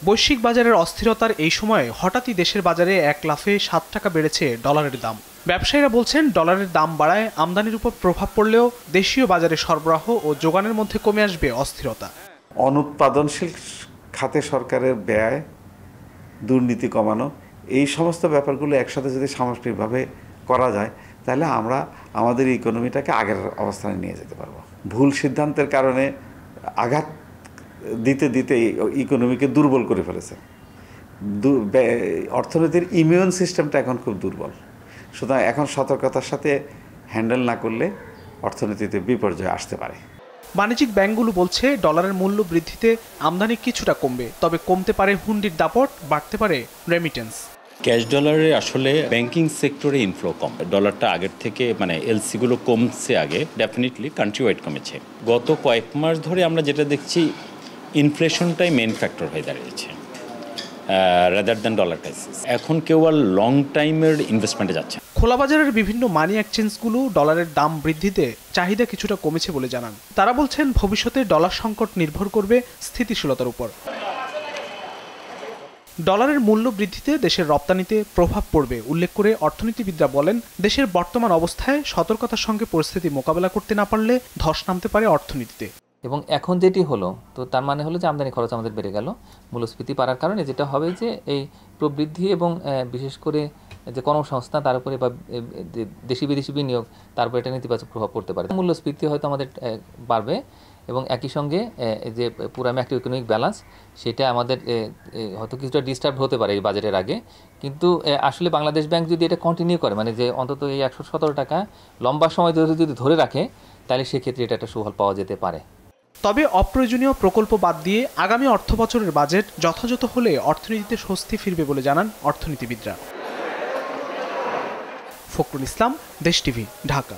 বৈশ্বিক বাজারের অস্থিরতার এই সময়ে হঠাৎই দেশের বাজারে এক লাফে 7 টাকা বেড়েছে ডলারের দাম। ব্যবসায়ীরা বলছেন ডলারের দাম বাড়ায় আমদানির উপর প্রভাব পড়লেও দেশীয় বাজারে সরবরাহ ও যোগানের মধ্যে কমে আসবে অস্থিরতা। অনুৎপাদনশীল খাতে সরকারের ব্যয়, দুর্নীতি কমানো, এই সমস্ত ব্যাপারগুলো একসাথে যদি সামগ্রিকভাবে করা যায় তাহলে আমরা আমাদের ইকোনমিটাকে আগের অবস্থানে নিয়ে যেতে পারবো। ভুল সিদ্ধান্তের কারণে আঘাত দিতে দিতে ইকোনমিকে দুর্বল করে ফেলেছে। অর্থনীতির ইমিউন সিস্টেমটা এখন খুব দুর্বল। সুতরাং এখন সতর্কতার সাথে হ্যান্ডেল না করলে অর্থনীতিতে বিপর্যয় আসতে পারে। বাণিজ্যিক ব্যাংকগুলো বলছে ডলারের মূল্য বৃদ্ধিতে আমদানি কিছুটা কমবে, তবে কমতে পারে হুন্ডির দাপট, বাড়তে পারে রেমিটেন্স। ক্যাশ ডলারে আসলে ব্যাংকিং সেক্টরে ইনফ্লো কম। ডলারটা আগের থেকে এলসিগুলো কমছে, আগে ডেফিনেটলি কান্ট্রি ওয়াইড কমেছে। গত কয়েক মাস ধরে আমরা যেটা দেখছি ইনফ্লেশনটাই মেন ফ্যাক্টর হয়ে দাঁড়িয়েছে রাদার দ্যান ডলার ক্রাইসিস। এখন কেউ আর লং টাইমের ইনভেস্টমেন্টে যাচ্ছে। খোলা বাজারের বিভিন্ন মানি এক্সচেঞ্জগুলো ডলারের দাম বৃদ্ধিতে চাহিদা কিছুটা কমেছে বলে জানান। তারা বলছেন ভবিষ্যতে ডলার সংকট নির্ভর করবে স্থিতিশীলতার উপর। ডলারের মূল্য বৃদ্ধিতে দেশের রপ্তানিতে প্রভাব পড়বে উল্লেখ করে অর্থনীতিবিদরা বলেন, দেশের বর্তমান অবস্থায় সতর্কতার সঙ্গে পরিস্থিতি মোকাবেলা করতে না পারলে ধস নামতে পারে অর্থনীতিতে। এবং এখন যেটি হলো, তো তার মানে হলো যে আমদানি খরচ আমাদের বেড়ে গেল। মূল্যস্ফীতি বাড়ার কারণে যেটা হবে যে এই প্রবৃদ্ধি এবং বিশেষ করে যে কর্মসংস্থান, তার উপরে বা দেশি বিদেশি বিনিয়োগ, তার উপরে একটা নেতিবাচক প্রভাব পড়তে পারে। মূল্যস্ফীতি হয়তো আমাদের বাড়বে এবং একই সঙ্গে যে পুরো ম্যাক্রো ইকোনমিক ব্যালেন্স, সেটা আমাদের হয়তো কিছুটা ডিস্টার্ব হতে পারে এই বাজেটের আগে। কিন্তু আসলে বাংলাদেশ ব্যাংক যদি এটা কন্টিনিউ করে, মানে যে অন্তত এই 117 টাকা লম্বা সময় ধরে যদি ধরে রাখে, তাহলে সেক্ষেত্রে এটা একটা সুফল পাওয়া যেতে পারে। তবে অপ্রয়োজনীয় প্রকল্প বাদ দিয়ে আগামী অর্থবছরের বাজেট যথাযথ হলে অর্থনীতিতে স্বস্তি ফিরবে বলে জানান অর্থনীতিবিদরা। ফখরুল ইসলাম, দেশ টিভি, ঢাকা।